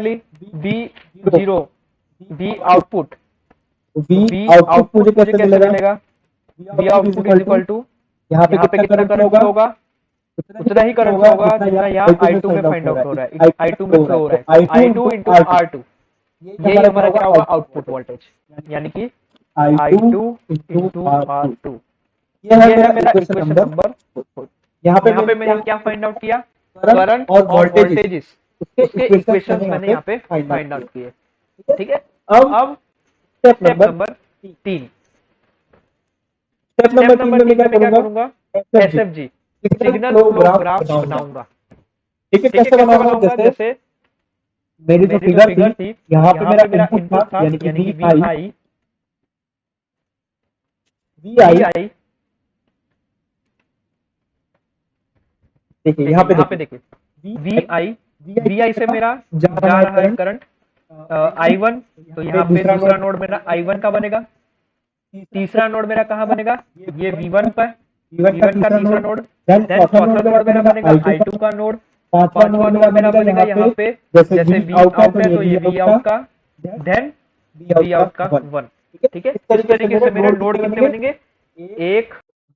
Similarly V zero, V output, V V output output मुझे कैसे मिलेगा? V output is equal to, यहाँ यहाँ पे कितना करंट फ्लो होगा, उतना ही करंट फ्लो होगा जितना यहाँ I2 में फाइंड आउट हो रहा है, I2 में फ्लो हो रहा है, I2 इंटू R2, यही हमारा क्या होगा आउटपुट वोल्टेज, यानी कि I2 इंटू R2। ये है मेरा इक्वेशन नंबर 4। यहाँ पे मैंने क्या फाइंड आउट किया, करंट और वोल्टेजेस, उसके इक्वेशंस मैंने यहाँ पे फाइंड आउट किए। ठीक है, अब स्टेप नंबर 3। स्टेप नंबर 3 में मैं क्या करूंगा, SFG सिग्नल फ्लो ग्राफ बनाऊंगा। ठीक है, कैसे बनाऊंगा, जैसे मेरी जो मेरी जो फिगर फिगर थी, थी, यहाँ पे मेरा मेरा इनपुट इनपुट था था, यानी कि यानी कि VI VI देखिए यहाँ पे देखिए देखिए VI से मेरा जा रहा है करंट I1, तो यहाँ पे दूसरा नोड मेरा I1 का बनेगा, तीसरा नोड मेरा कहाँ बनेगा, ये V1 पर, V1 का तीसरा नोड, देन चौथा नोड मेरा बनेगा I2 का नोड, पांचवा नोड मेरा बनेगा यहाँ पे, जैसे V आउट है तो ये V आउट का, देन V आउट का 1। ठीक है, इस तरीके से मेरे नोड कितने बनेंगे, 1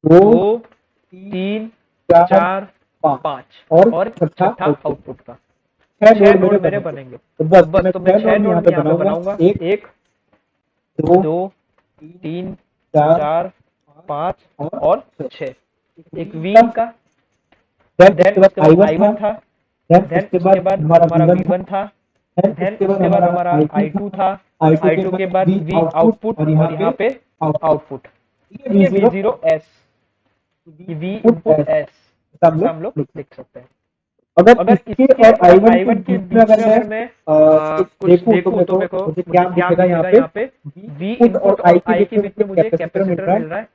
2 3 4 5 और छठा आउटपुट का, 6 नोड मेरे बनेंगे। तो बस तो मैं 6 नोड यहाँ पे बनाऊंगा, 1 2 3 4 5 और 6। एक V का, देन उसके बाद I1 था, देन उसके बाद हमारा V1 था, देन उसके बाद हमारा I2 था, I2 के बाद V आउटपुट और यहाँ पे आउटपुट, ये V0S, V इनपुट S, ऐसा हम लोग लिख सकते हैं। अगर इसके और I1 के बीच में अगर मैं कुछ देखूं तो मेरे को मुझे क्या दिखेगा यहाँ पे, V इनपुट और I के बीच में मुझे कैपेसिटर मिल रहा है,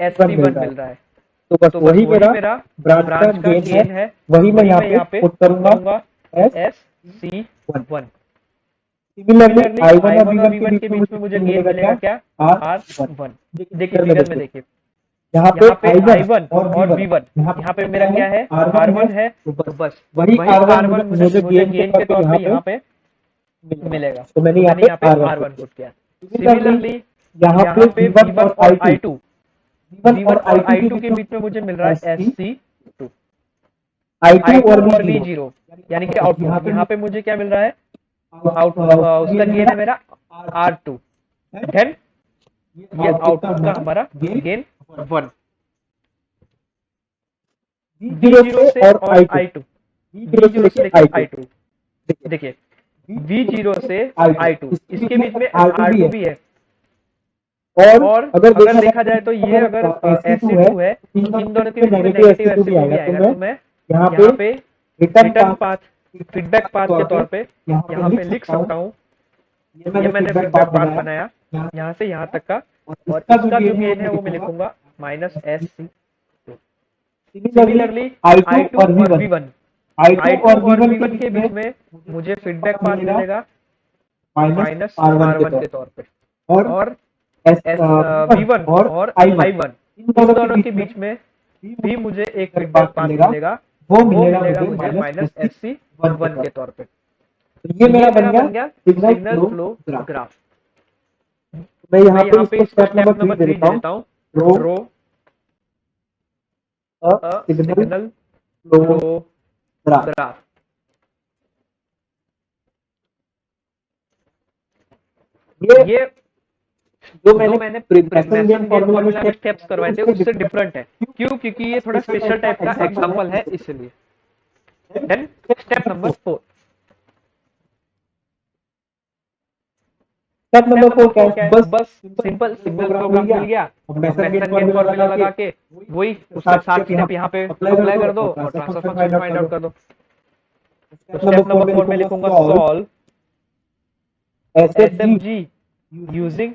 SC1 मिल रहा है। तो बस वही मेरा ब्रांच का गेन है, वही मैं यहाँ पे पुट करूंगा SC1। सिमिलरली I1 और V1 के बीच में मुझे गेन मिलेगा क्या, R1। देखिए फिगर में देखिए, यहाँ पे I1 और V1, यहाँ पे मेरा क्या है, R1 है, तो बस वही R1 मुझे गेन के तौर पे यहाँ पे मिलेगा, तो मैंने यहाँ पे R1 पुट किया। सिमिलरली यहाँ पे V1 और I2, V1 और I2 के बीच में मुझे मिल रहा है SC2, I2 और V0, यानी कि आउटपुट, यहाँ पे मुझे क्या मिल रहा है, उसका गेन है मेरा R2, देन ये आउटपुट का हमारा गेन 1। V0 से और I2, V0 से लेके I2, देखिए V0 से I2 इसके बीच में R2 भी है, और अगर देखा जाए तो ये अगर SC2 है, इन दोनों के बीच में नेगेटिव SC2 भी आएगा, तो मैं यहाँ पे रिटर्न पाथ, फीडबैक पाथ के तौर पे यहाँ पे लिख सकता हूँ, ये मैंने फीडबैक पाथ बनाया यहाँ से यहाँ तक का, और इसका जो गेन है वो मैं लिखूंगा -SC2। सिमिलरली I2 और V1, I2 और V1 के बीच में मुझे फीडबैक पाथ मिलेगा -R1 के तौर पे, और V1 और I1 इन दोनों के बीच में भी मुझे एक फीडबैक पाथ मिलेगा, वो मिलेगा मुझे -SC1 के तौर पे। तो ये मेरा बन गया सिग्नल फ्लो ग्राफ। मैं यहाँ पे इसको स्टेप नंबर 3 दे देता हूँ, ड्रॉ सिग्नल फ्लो ग्राफ। ये जो मैंने मैसन गेन फॉर्मूला में स्टेप्स करवाए थे उससे डिफरेंट है, क्यों, क्योंकि ये थोड़ा स्पेशल टाइप का एग्जांपल है इसलिए। Then step number 4, step number 4 क्या है, बस सिंपल सिग्नल फ्लो ग्राफ मिल गया, मैसन गेन फॉर्मूला लगा के वही उसके 7 स्टेप यहाँ पे अप्लाई कर दो और ट्रांसफर फंक्शन फाइंड आउट कर दो। तो स्टेप नंबर 4 में लिखूंगा सॉल्व SFG यूजिंग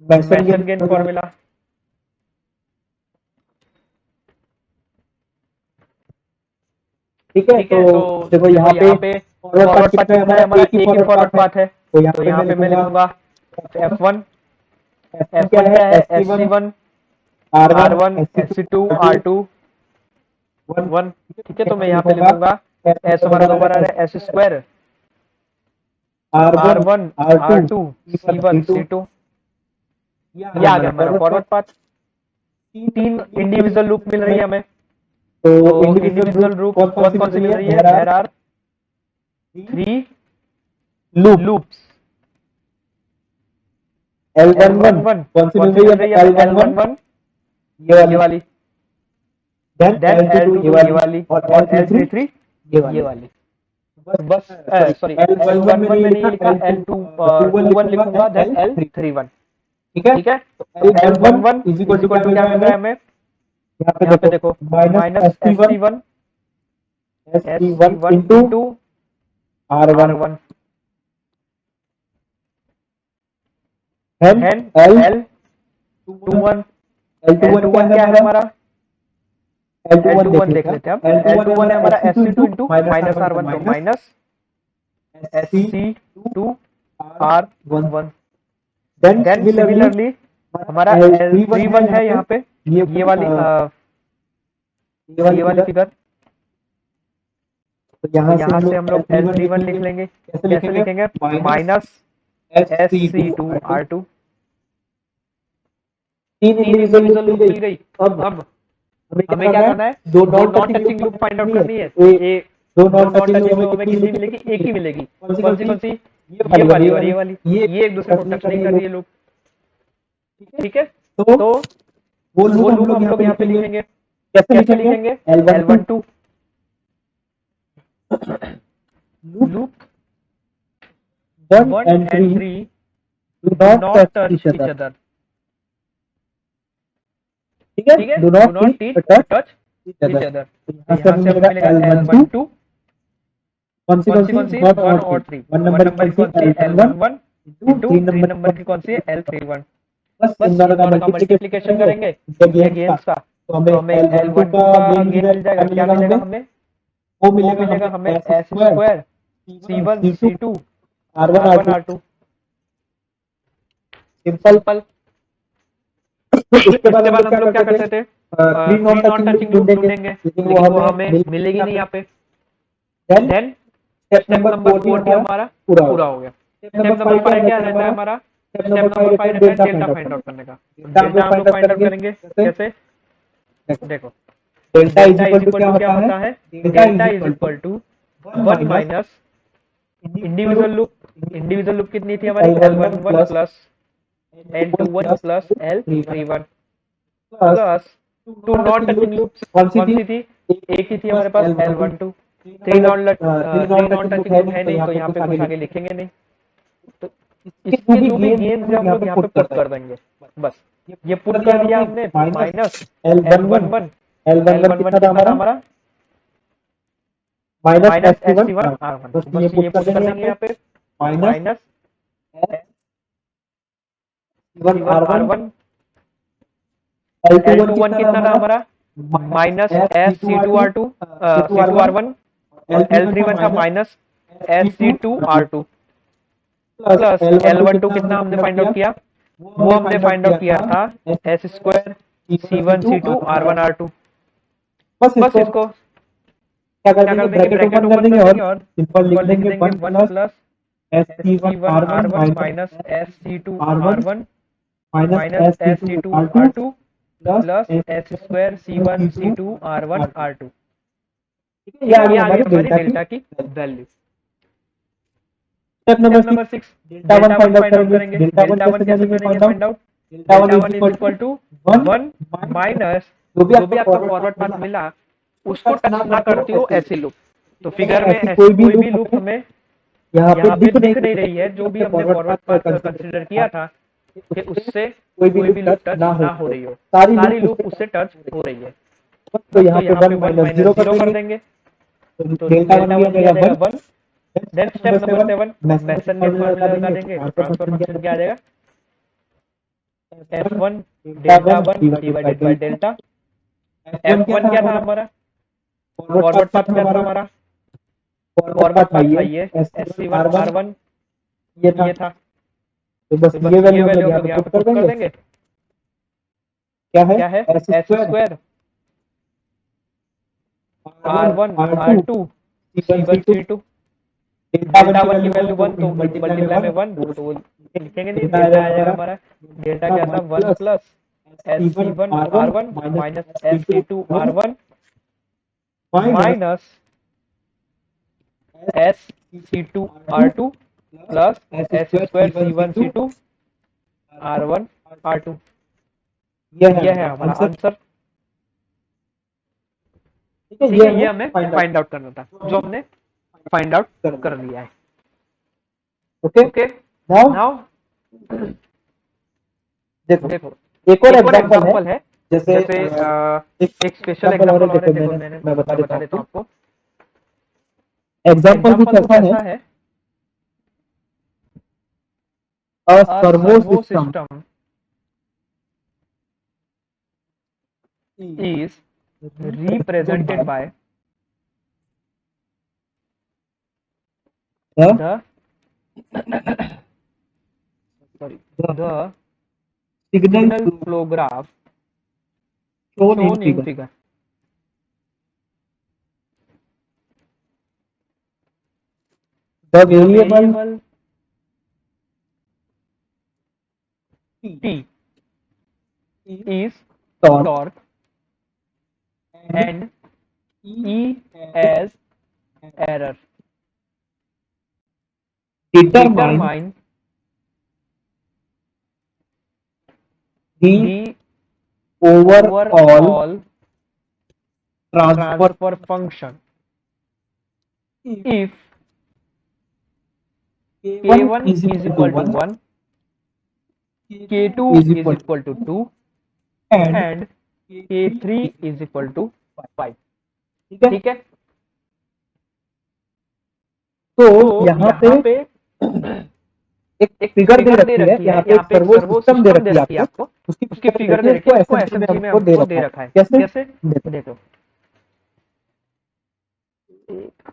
मैसन गेन फॉर्मूला। ठीक है, तो देखो यहाँ पे फॉरवर्ड पाथ कितना है, हमारा एक ही फॉरवर्ड पाथ है, तो यहाँ पे मैं लिखूंगा F1 क्या है, SC1 R1 SC2 R2 1। ठीक है, तो मैं यहाँ पे लिखूंगा S हमारा दोबारा है S square R1 R2 C1 C2, ये आ गया हमारा फॉरवर्ड पाथ। 3 इंडिविजुअल लूप मिल रही है हमें, तो इंडिविजुअल इंडिविजुअल ग्रुप ग्रुप कौन कौन सी मिल रही है? There are 3 loop loops. L11 कौन सी मिल रही है? L11 L11 ये ये वाली, वाली, देन देन L22 L22 ये वाली, और और L33 L33 ये ये वाली। वाली। बस बस सॉरी, L11 L11 मैंने ये लिखा, L21 लिखूंगा, देन L31। ठीक है। ठीक है, तो L11 is equal is equal to to क्या क्या मिल मिल रहा रहा है है हमें? हमें? यहाँ पे देखो, minus -SC1 SC1 into into R1 R1, then then L21, L21 L21 क्या है हमारा? L21 L21 देख लेते हैं हम। L21 है हमारा SC2 इंटू माइनस R1, तो minus SC2 R1। Then then similarly हमारा L31 है यहाँ पे, ये वाली फिगर। तो तो यहाँ यहाँ से हम लोग L31 L31 लिख लेंगे। कैसे लिखेंगे? Minus SC2 R2। तीन तीन इंडिविजुअल इंडिविजुअल लूप लूप मिल मिल गई। अब अब हमें क्या करना है? दो दो non non touching touching loop find out करनी है। दो दो non non touching touching loop हमें कितनी मिलेगी? एक ही मिलेगी। कौन सी? ये ये वाली और वाली ये वाली। ये एक दूसरे को टच नहीं कर रही है लूप। ठीक है, तो तो वो वो लूप लूप हम लोग यहाँ पे लिखेंगे। कैसे कैसे लिखेंगे? L12 loop 1 1 and and 3 3 do do not not touch touch each each other। other। ठीक है, ठीक है, do do not not teach touch touch each each other। other। तो तो यहाँ से यहाँ से हमें हमें मिलेगा मिलेगा L12 L12 कौन सी कौन सी? 1 1 और और 3। 1 1 नंबर नंबर की कौन सी? L11 इंटू 3 नंबर की कौन सी है? L31। बस इन बस दोनों इन का दोनों का मल्टीप्लिकेशन मल्टीप्लिकेशन करेंगे करेंगे गेन्स का, तो हमें तो हमें L12 L12 का गेन मिल जाएगा। क्या मिलेगा हमें? हमें? वो वो मिलेगा मिलेगा हमें हमें S S square square C1 C1 C2 R1 R1 R2 R2। Simple. Simple. इसके बाद इसके हम बाद लोग हम क्या लोग क्या करते थे? करते थे? Three non three non touching loop touching loop ढूंढेंगे, ढूंढेंगे, लेकिन लेकिन वो हमें हमें मिलेगी नहीं यहाँ पे। Then then step step number number 4 भी 4 भी हमारा हमारा पूरा पूरा होगा। हो गया। स्टेप स्टेप नंबर नंबर 5 क्या 5 क्या रहता है रहता है हमारा? हमारा? स्टेप स्टेप नंबर 5 नंबर रहता 5 है रहता है delta delta find out find करने आउट का। करने का। तो डेल्टा हम डेल्टा लोग हम लोग फाइंड आउट फाइंड आउट करेंगे करेंगे कैसे? कैसे? देखो, देखो, delta delta is is equal to equal क्या टू क्या होता है? होता है? Delta is delta is equal to equal to 1 1 minus minus individual individual loop. Individual loop कितनी थी हमारी? L11 L11 plus L21 L21 plus plus L31 L31 plus plus two non non touching touching loop loops कौन सी कौन थी? सी थी? एक ही थी बस हमारे पास L12 L12। Three three non non touching loop touching है लूप नहीं, है तो नहीं, यहाँ तो पे यहाँ पे कुछ कुछ आगे आगे लिखेंगे। लिखेंगे नहीं। तो इसके इसके जो भी गेन्स है हम लोग यहाँ पे पुट कर कर देंगे। बस ये कर पुट दिया कर दिया हमने हमने। Minus L11 L11 L11 L11 कितना था कितना था हमारा? हमारा? Minus minus SC1 SC1 R1। R1। बस तो ये बस पुट ये कर पुट कर देंगे देंगे यहाँ यहाँ पे। पे minus minus SC1 C1 R1 R1। L21 L21 कितना था कितना था हमारा? हमारा? Minus C2 SC2 R2 R2 C2 C2 R1 R1, और L31 था L31 था minus SC2 SC2 R2 R2 plus plus L12 L12 कितना कितना हमने हमने फाइंड फाइंड आउट आउट किया? किया? वो हमने फाइंड आउट किया था S S square C1 C2 R1 R2। बस बस इसको इसको क्या कर क्या देंगे? कर देंगे? ब्रैकेट ब्रैकेट ओपन कर ओपन देंगे कर और देंगे और सिंपल लिख सिंपल लिख देंगे देंगे 1 1 plus plus SC1 SC1 R1 R1 minus SC2 R1 R1 minus minus SC2 SC2 R2 R2 plus plus S square C1 C2 C2 R1 R2। R2। ठीक है, ठीक है, ये आ हमारी गई हमारी डेल्टा डेल्टा की value. Step step number number 6 6, delta 1 delta one find out find out करेंगे। करेंगे। डेल्टा 1 डेल्टा वन कैसे कैसे करेंगे करेंगे find out? Find out? Delta delta 1 one is is equal equal to to 1 1 minus जो जो भी आपका फॉरवर्ड पाथ मिला उसको टच ना करती हो ऐसी लूप। तो फिगर में ऐसी कोई भी लूप हमें यहाँ पे दिख नहीं रही है। जो भी हमने फॉरवर्ड पाथ कंसिडर किया था कि उससे कोई भी लूप टच ना हो रही हो, सारी लूप उससे टच हो रही है। तो बस तो यहाँ यहाँ पे 1 1 माइनस माइनस 0 जीरो कर कर देंगे। देंगे। तो तो डेल्टा 1 डेल्टा भी आ वन भी आ जाएगा जाएगा 1। 1। देन स्टेप नंबर 7 मेसन के फॉर्मूला लगा देंगे। तो ट्रांसफर फंक्शन क्या आ जाएगा? F1 delta 1 divided by delta. F1 क्या था हमारा? फॉरवर्ड पाथ क्या था हमारा? फॉरवर्ड पाथ था ये SC1 R1 ये था। तो बस तो ये बस ये वैल्यू हम वैल्यू लोग हम यहाँ लोग पे यहाँ पुट पे कर पुट कर देंगे। देंगे। क्या है? क्या है? S S square square R1 R1 R2 R2 C1 C1 C2 C2। Delta delta 1 one की की वैल्यू वैल्यू 1 1 तो तो मल्टीप्लाई में मल्टीप्लाई में 1 1 तो वो लिखेंगे नहीं। डेल्टा आ डेल्टा आ जाएगा जाएगा हमारा हमारा। डेल्टा क्या था? 1 plus SC1 R1 minus SC2 R1 minus S C two R two plus S square C one C two R one R two. यह है हमारा आंसर। ठीक है, ये हमें फाइंड आउट करना था, जो हमने फाइंड आउट कर लिया है। ओके, नाउ देखो एक और एक और एग्जांपल एग्जांपल है। जैसे एक स्पेशल एग्जांपल और है, देखो मैं बता देता हूँ आपको। एग्जांपल एग्जांपल कुछ कुछ ऐसा ऐसा है, है, अ a servo servo system system is represented by the the signal signal flow graph shown in shown in figure. figure. The The variable variable t is torque torque and e as error. determine Determine the the overall overall transfer transfer function if k1 is is equal to 1, k2 is is equal equal to 2 and and k3 is equal to 5. ठीक है। ठीक है, तो तो यहाँ यहाँ पे एक एक फिगर दे फिगर रखी है, यहाँ पे एक एक सर्वो सर्वो सिस्टम दे सिस्टम दे रखी है रखी है आपको, आपको, उसकी उसकी फिगर दे रखी है, उसको एसएमजी में हमको दे रखा है। कैसे? कैसे? देखो एक,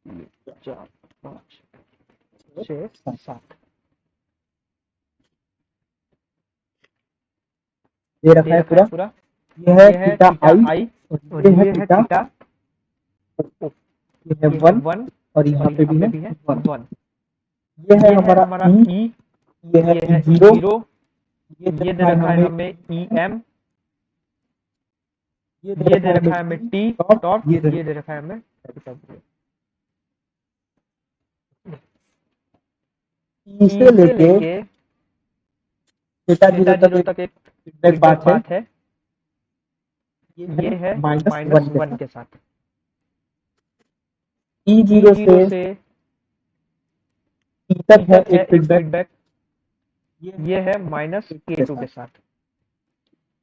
तीन, चार, पाँच, छः, सात, दे रखा है पूरा। पूरा। यह है यह है थीटा थीटा आई आई और और ये है ये है थीटा, थीटा ये है ये है 1 1 और यहाँ और पे यहाँ भी पे है भी है 1। 1। ये है ये है हमारा हमारा ई, ई, ये है ये है जीरो, जीरो, ये ये दे रखा है हमें ई एम, ये ये दे रखा है हमें टी डॉट, ये ये दे रखा है हमें ई से लेके थीटा थीटा जीरो जीरो तक तक एक फीडबैक फीडबैक बात है। है। ये है माइनस -1 के साथ। ई ई जीरो जीरो से से ई तक है है एक एक फीडबैक, फीडबैक, ये है -k2 के साथ।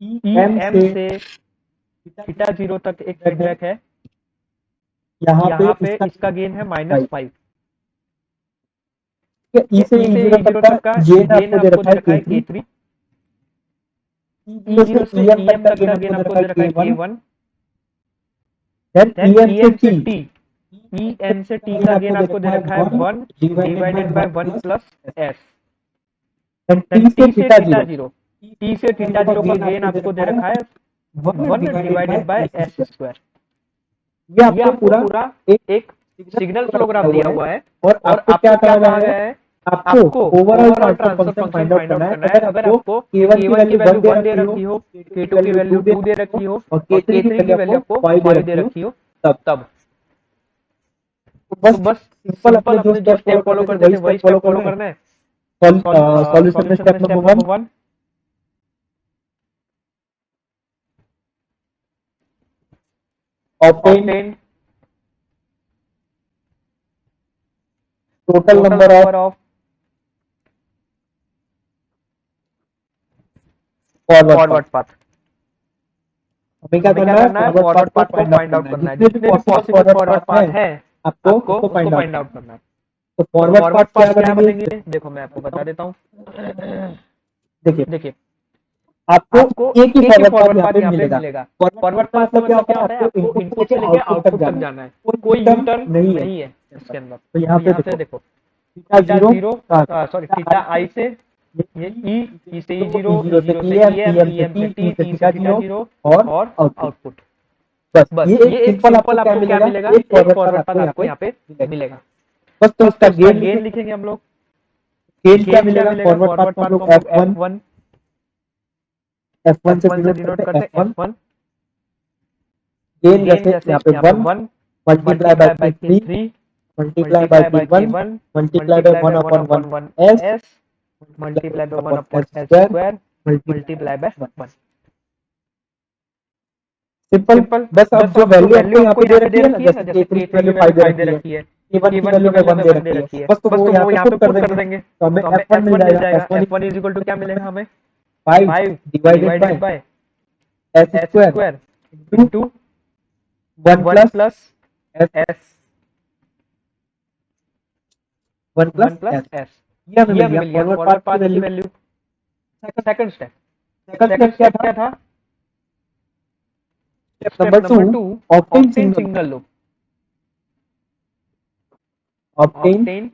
ई ई एम एम से से थीटा जीरो तक एक फीडबैक है, यहाँ यहाँ पे पे इसका गेन है -5। ई से ई जीरो तक का गेन आपको दे रखा है k3। ई जीरो से ई एम तक का गेन आपको दे रखा है k1। देन ई एम से टी, ई एम से टी का गेन आपको दे रखा है 1 divided by 1 plus S. T से थीटा जीरो, टी से थीटा जीरो का गेन आपको दे रखा है 1 डिवाइडेड बाय एस स्क्वायर। ये ये आपको पूरा एक सिग्नल फ्लो ग्राफ दिया हुआ है और आपको क्या कहा गया है, आपको overall transfer function find out करना है। अगर आपको k1 की वैल्यू 1 दे रखी हो, k2 की वैल्यू 2 दे रखी हो और k3 की वैल्यू आपको 5 दे रखी हो, तब तो बस सिंपल अपने जो स्टेप फॉलो करते थे वही स्टेप फॉलो करना है। सॉल्यूशन में step number 1, obtain total number of forward path. हमें क्या करना है, फॉरवर्ड पाथ को फाइंड आउट करना है। जितने भी पॉसिबल फॉरवर्ड पाथ है आपको उसको फाइंड आउट करना है। तो फॉरवर्ड पाथ क्या बनेंगे, देखो मैं आपको बता देता हूँ। देखिए आपको एक ही फॉरवर्ड पाथ यहाँ पे मिलेगा। फॉरवर्ड पाथ का मतलब क्या होता है, आपको इनपुट से लेके आउटपुट तक जाना है, कोई यू टर्न नहीं है इसके अंदर। तो यहाँ पे देखो थीटा जीरो थीटा आई से ये ई से ई जीरो से ई एम से टी से थीटा जीरो और आउटपुट। बस ये एक सिंपल आपको क्या मिलेगा, एक फॉरवर्ड पाथ आपको यहाँ पे मिलेगा। बस तो इसका गेन लिखेंगे हम लोग। गेन क्या मिलेगा, फॉरवर्ड पाथ को हम लोग F1 से डिनोट करते हैं F1। गेन जैसे जैसे यहाँ पे यहाँ पे 1 1 मल्टीप्लाई बाय बाय के 3 3 मल्टीप्लाई बाय के 1 1 multiply by 1 upon 1 1 S s multiply by 1 upon upon S s square square multiply multiply by 1। Simple. Simple. बस अब बस जो अब जो वैल्यू वैल्यू आपको आपको यहाँ यहाँ पे पे दे दे रखी है ना, रखी है ना, जैसे जैसे k3 की k3 वैल्यू की वैल्यू 5 दे 5 दे रखी है, रखी है, k1 की k1 वैल्यू की हमें वैल्यू 1 हमें दे 1 दे रखी है, रखी है, बस तो बस वो तो यहाँ वो पे यहाँ पे पुट कर पुट कर देंगे देंगे, तो हमें तो हमें f1 मिल f1 मिल जाएगा। जाएगा। f1 f1 is equal to क्या मिलेगा हमें? 5 5 divided divided by by S s square square into into 1 1 plus plus S s 1 plus 1 plus S. s। ये हमें ये मिल हमें गया मिल गया फॉरवर्ड फॉरवर्ड पाथ की पाथ की value. Value. Second second step second second step क्या स्टेप था? क्या था? Step step number 2 number 2 obtain obtain single single loop. Obtain obtain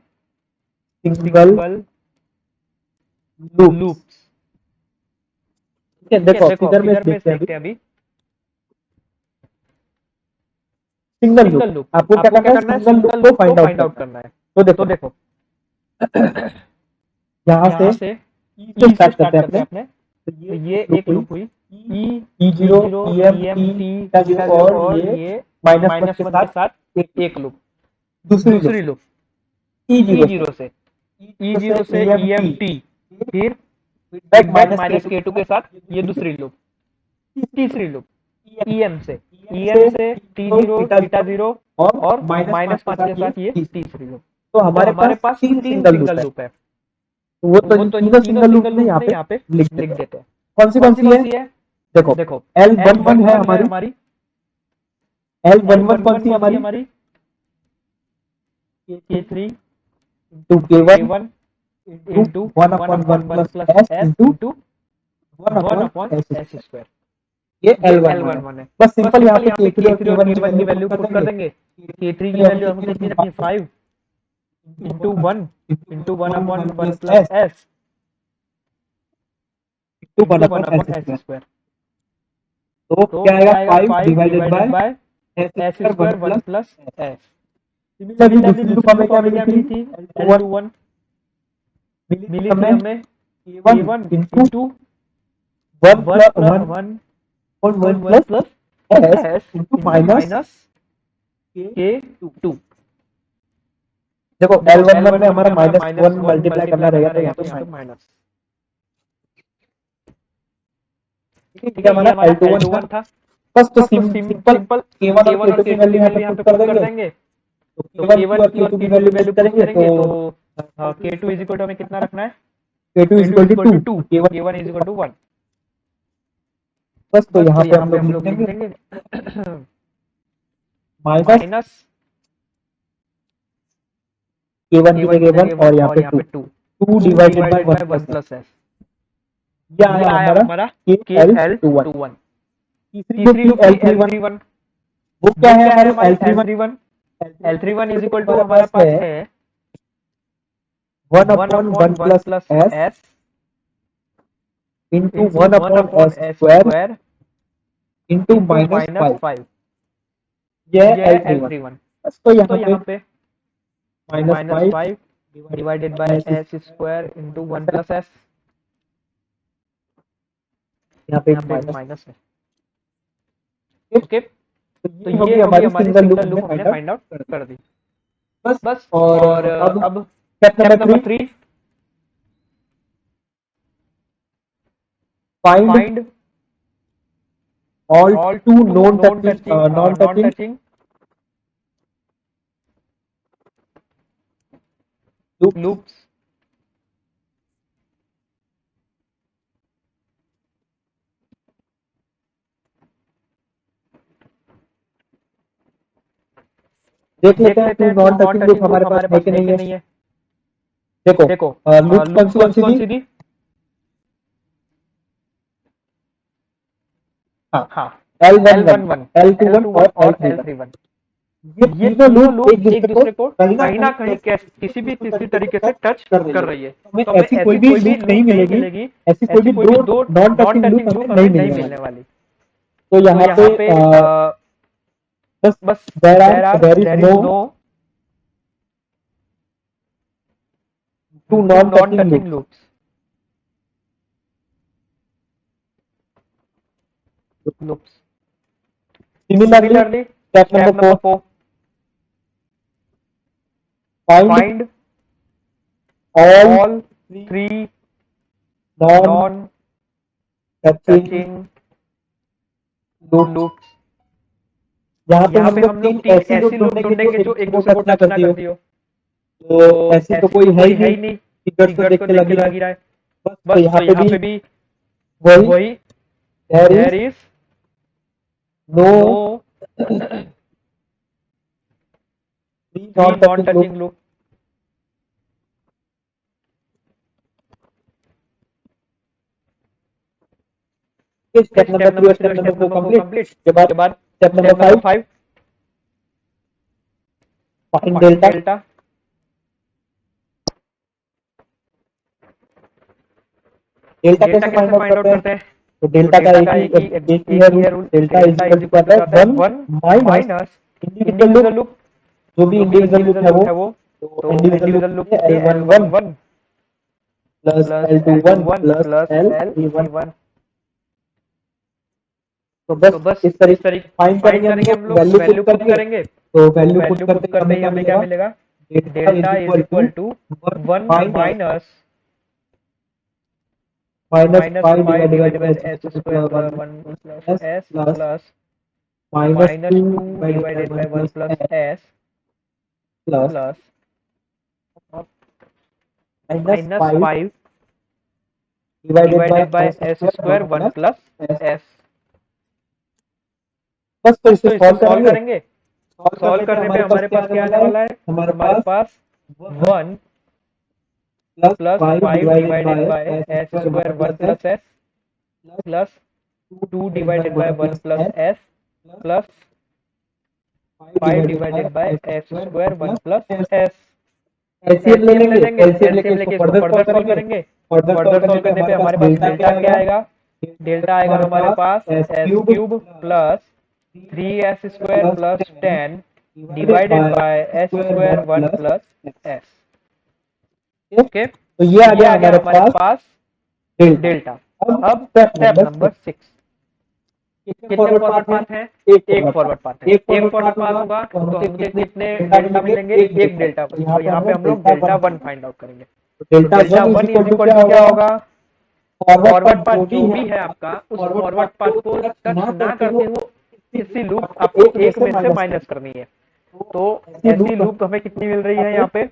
single single loops. Loops. ठीक है, ठीक है, देखो देखो फिगर में फिगर में देखते हैं अभी। देखते हैं अभी। सिंगल लूप सिंगल लूप आपको क्या आपको क्या करना है, करना है? सिंगल लूप सिंगल को लूप को फाइंड आउट फाइंड आउट करना है। करना है। तो तो देखो देखो यहाँ से यहाँ से ई से ई से स्टार्ट करते स्टार्ट हैं करते अपने। हैं अपने। तो तो ये ये लूप एक हुई लूप हुई E E E zero zero E M E T M T का जीरो का जीरो और और ये ये -1 के -1 के साथ साथ एक एक लूप। दूसरी लूप दूसरी loop E E zero zero से ई से जीरो से E M E M T T फिर फीडबैक फीडबैक -k2 -k2 के के साथ साथ ये दूसरी लूप। तीसरी लूप ई एम से टी तो जीरो थीटा थीटा जीरो और और -5 के -5 साथ के ये साथ ये तीसरी। तीसरी लूप। तो तो हमारे हमारे पास पास 3 तीन सिंगल लूप सिंगल है। लूप है। तो वो तो तो वो तो तीनों तीनों सिंगल लूप सिंगल में लूप यहाँ में पे यहाँ पे लिख लिख देते हैं। देते हैं। कौन कौन सी है? सी है? देखो देखो L11 है L11 है हमारी। हमारी। L11 कौन L11 सी है कौन सी है हमारी? हमारी? K3 to K1 K1 into into 1 1 upon 1 upon 1 plus plus S S into into 1 1 upon upon S S square. Square. ये ये L11 है। L11 है। बस बस सिंपल यहाँ सिंपल पे यहाँ पे K3 और K3 और K1 की K1 की वैल्यू वैल्यू पुट पुट कर कर देंगे। देंगे। K3 की वैल्यू हमें वैल्यू हमें कितनी रखनी है? 5 into 1 into 1 upon 1 plus S S into 1 into 1 upon S upon S square. Square. तो तो क्या आएगा? क्या आएगा? 5 5 divided divided by by S S square 1 square 1 plus plus S. S. Similarly similarly दूसरी लूप दूसरी हमें लूप क्या हमें मिली क्या थी? मिली थी? L21 L21 मिली थी मिली थी हमें हमें K1 K1 into into 1 1 plus plus 1 1 और 1 upon 1 plus plus S S into into minus minus K2। K2। देखो देखो L11 में L11 हमारा में हमारा -1 -1 मल्टीप्लाई करना मल्टीप्लाई रहेगा करना तो रहेगा यहाँ तो पे यहाँ पे माइनस। माइनस। ठीक ठीक है, है, ये हमारा हमारा L21 था। L21 था। बस तो बस तो सिंपल सिंपल K1 और K1 और K2 की K2 वैल्यू की यहाँ पे वैल्यू यहाँ पुट पे कर पुट कर देंगे। देंगे। तो तो K1 की K1 और की और K2 की K2 की वैल्यू पुट वैल्यू पुट करेंगे तो करेंगे तो K2 इज इक्वल टू हमें कितना रखना है? K2 is K2 equal is to equal to 2 2 K1 K1 is equal to 1। बस तो बस यहाँ तो पे यहाँ हम पे लोग हम लिख लोग लिख देंगे देंगे माइनस माइनस K1 की K1 की जगह 1 जगह और 1 यहाँ और पे यहाँ 2 पे 2 2 2 divided by divided 1 by 1 plus S. Plus S. ये ये आया आया हमारा हमारा KL21। KL21। तीसरी लूप तीसरी थी लूप थी L31। L31। वो क्या वो है क्या है हमारी हमारी L31? L31? L31 L31 is equal to हमारे हमारा पास पास है है 1 1 upon upon 1 1 plus plus S S into into 1 1 upon upon S S square square into into minus minus 5। 5। ये ये है है L31। L31। बस तो तो यहाँ पे यहाँ पे minus minus 5 5 divided bye S S square into 1 plus S. यहाँ पे यहाँ एक पे एक माइनस। माइनस है। तो ओके, तो ये ये होगी होगी हमारी हमारी सिंगल लूप सिंगल हमने लूप हमने फाइंड आउट फाइंड आउट कर दी। कर दी। बस बस और और अब अब step step number number 3 3 find find all all two two non non touching touching loops. Loops. देख लेते देख हैं लेते टू हैं two non non touching loop touching हमारे लूप पास हमारे है पास कि है नहीं कि है। नहीं है। देखो देखो लूप्स लूप्स कौन कौन सी सी थी? थी? हाँ, हाँ, L11 L11 L21 L21 और और L31। L31। ये ये तीनों तीनों लूप एक लूप एक दूसरे को दूसरे को कहीं ना कहीं किसी भी किसी तरीके से टच कर रही है। हमें तो हमें ऐसी ऐसी भी कोई भी लूप नहीं लूप नहीं मिलेगी, मिलेगी, ऐसी कोई ऐसी भी कोई भी दो दो non non touching loop touching हमें लूप नहीं हमें नहीं मिलने वाली। मिलने वाली। तो तो यहाँ पे यहाँ पे बस बस there is there no is no two two non non touching touching loops. Loops. Loops Similarly, step step number number 4, 4, find find all all three 3 non-touching non-touching loops। loops। यहाँ पे यहाँ हम पे लोग हम लोग 3 तीन ऐसी लूप ऐसी लूप ढूंढेंगे जो ढूंढेंगे एक जो दूसरे एक को दूसरे को टच ना टच ना करती हो। करती हो। तो तो ऐसी तो ऐसी कोई तो है कोई ही है नहीं, ही नहीं, फिगर्स को फिगर्स देख को के देख लग के ही रहा लग है। ही रहा है। बस तो बस यहाँ तो पे यहाँ भी पे भी वही वही there there is is no no three 3 non non-touching loops। Touching loop. Step number step 3 और नंबर 3 स्टेप और number step 4 number 4 complete. Complete. उसके बाद उसके बाद step step number number 5, 5, find find delta. Delta. Delta delta कैसे कैसे find out find करते out हैं? करते हैं? तो तो डेल्टा का डेल्टा का एक ही एक है ही रूल, है rule, delta is delta equal is to equal to आता आता है है 1 1 minus minus individual loop. Individual loop. जो भी जो भी इंडिविजुअल लूप इंडिविजुअल है लूप वो, है वो, तो तो इंडिविजुअल लूप इंडिविजुअल के लूप लिए के L11 L11 plus plus L21 L21 plus plus L31। L31। तो तो बस बस इस इस तरीके तरीके फाइंड फाइंड करेंगे हम करेंगे हम लोग, लोग, वैल्यू पुट वैल्यू पुट करेंगे। करेंगे। तो तो वैल्यू पुट वैल्यू पुट करते ही करते हमें ही क्या हमें क्या मिलेगा? मिलेगा? Delta is delta is equal to equal to 1 1 minus minus minus minus 5 five divided divided by by S S square square plus 1 one plus plus S S plus plus minus minus 2 two divided by divided 1 by one plus plus S S plus plus minus minus 5 5 divided by divided by S S square square 1 one plus plus S. S. बस तो बस इसे तो इसको solve solve करेंगे। करेंगे। Solve solve करने पे करने पे हमारे पास हमारे क्या पास आने क्या वाला आने है? वाला है? हमारे हमारे पास पास 1 plus plus 5 5 divided divided by by S S square square 1 one plus S plus S plus plus 2 2 divided divided by by 1 one plus plus S S plus plus 5 5 divided divided by by S S square square 1 one plus plus S. S. LCM ले लेंगे, LCM लेके इसको लेके इसको further solve further solve करेंगे। करेंगे। Further solve further करने solve पे करने पे हमारे पास हमारे पास डेल्टा क्या डेल्टा क्या आएगा? आएगा? डेल्टा आएगा हमारे हमारे पास S S cube cube plus 3s square plus plus 10 10 divided divided by by S square square 1 one plus plus S. S. Okay, तो ये तो आ ये गया आ गया हमारे हमारे पास पास डेल्टा। डेल्टा। अब अब स्टेप स्टेप नंबर नंबर 6, 6, कितने कितने फॉरवर्ड फॉरवर्ड पाथ हैं? पाथ हैं? एक एक फॉरवर्ड फॉरवर्ड पाथ पाथ। है। एक एक फॉरवर्ड फॉरवर्ड पाथ पाथ होगा होगा तो तो हमसे हमसे कितने कितने डेल्टा डेल्टा मिलेंगे? मिलेंगे? एक एक डेल्टा। डेल्टा। तो यहाँ तो पे यहाँ हम पे लोग हम लोग delta delta 1 one find find out करेंगे। तो तो delta delta 1 is one equal is to equal क्या टू क्या होगा? होगा? फॉरवर्ड फॉरवर्ड पाथ पाथ जो जो भी भी है है आपका, आपका, उस उस फॉरवर्ड फॉरवर्ड पाथ पाथ को को टच टच ना ना करते करते हुए हो किसी किसी लूप लूप आपको आपको एक में एक से में से माइनस माइनस करनी करनी है। है। तो तो ऐसी ऐसी लूप लूप हमें कितनी मिल रही यहाँ है पे यहाँ पे?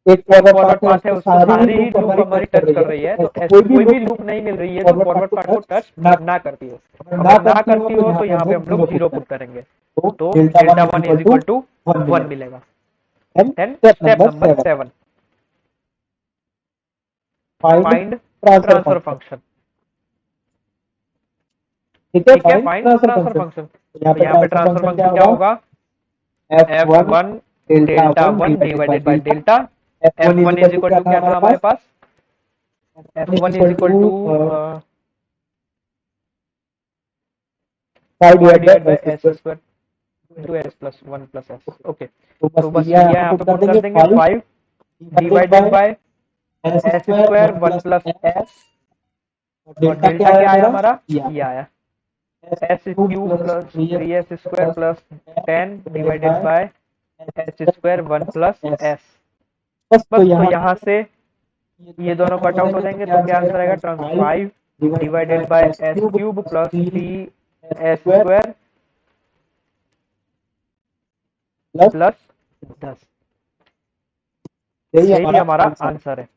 एक एक फॉरवर्ड फॉरवर्ड पाथ है, पाथ है, उसको उसको सारी ही सारी ही लूप लूप हमारी हमारी टच कर टच रही कर है। रही है। तो तो ऐसी ऐसी कोई कोई भी भी लूप लूप नहीं मिल रही है जो फॉरवर्ड पाथ फॉरवर्ड को पाथ को टच टच ना ना करती हो। ना अगर ना करती हो करती तो हो यहाँ तो पे यहाँ हम पे लोग हम जीरो लोग पुट जीरो पुट करेंगे। करेंगे। तो तो delta delta 1 is one equal is to equal to 1 one मिलेगा। मिलेगा। Then then step step number number 7, 7, find find transfer transfer function. Function. ठीक है, ठीक है, find find transfer transfer function. Function. तो यहाँ तो पे यहाँ पे ट्रांसफर ट्रांसफर फंक्शन क्या फंक्शन क्या होगा? होगा? f1 F1 delta delta 1 one divided by divided by delta. Delta. f1 is F1 equal is to equal क्या टू था क्या था हमारे हमारे पास? पास? f1 is F1 is equal equal to to five 5 divide divide by by S S square. Square two S plus one plus S. Okay, तो बस तो बस ये ये यहाँ पे यहाँ पुट पे कर पुट कर देंगे देंगे 5 5 divided divided by by S S square square 1 one plus plus S. S. और और डेल्टा क्या डेल्टा आया क्या आया मेरा? हमारा? ये ये आया आया S S cube cube plus plus 3s three S square plus plus 10 divided divided by by S S square square 1 one plus plus S. S. बस तो बस तो यहाँ यहाँ से ये ये दोनों दोनों कट आउट कट हो आउट हो जाएंगे तो जाएंगे क्या तो क्या आंसर आंसर आएगा? आएगा? Trans 5 5 divided divided by by S S cube cube plus plus 3 3 S S square square plus plus 10। यही यही हमारा हमारा आंसर है। आंसर है।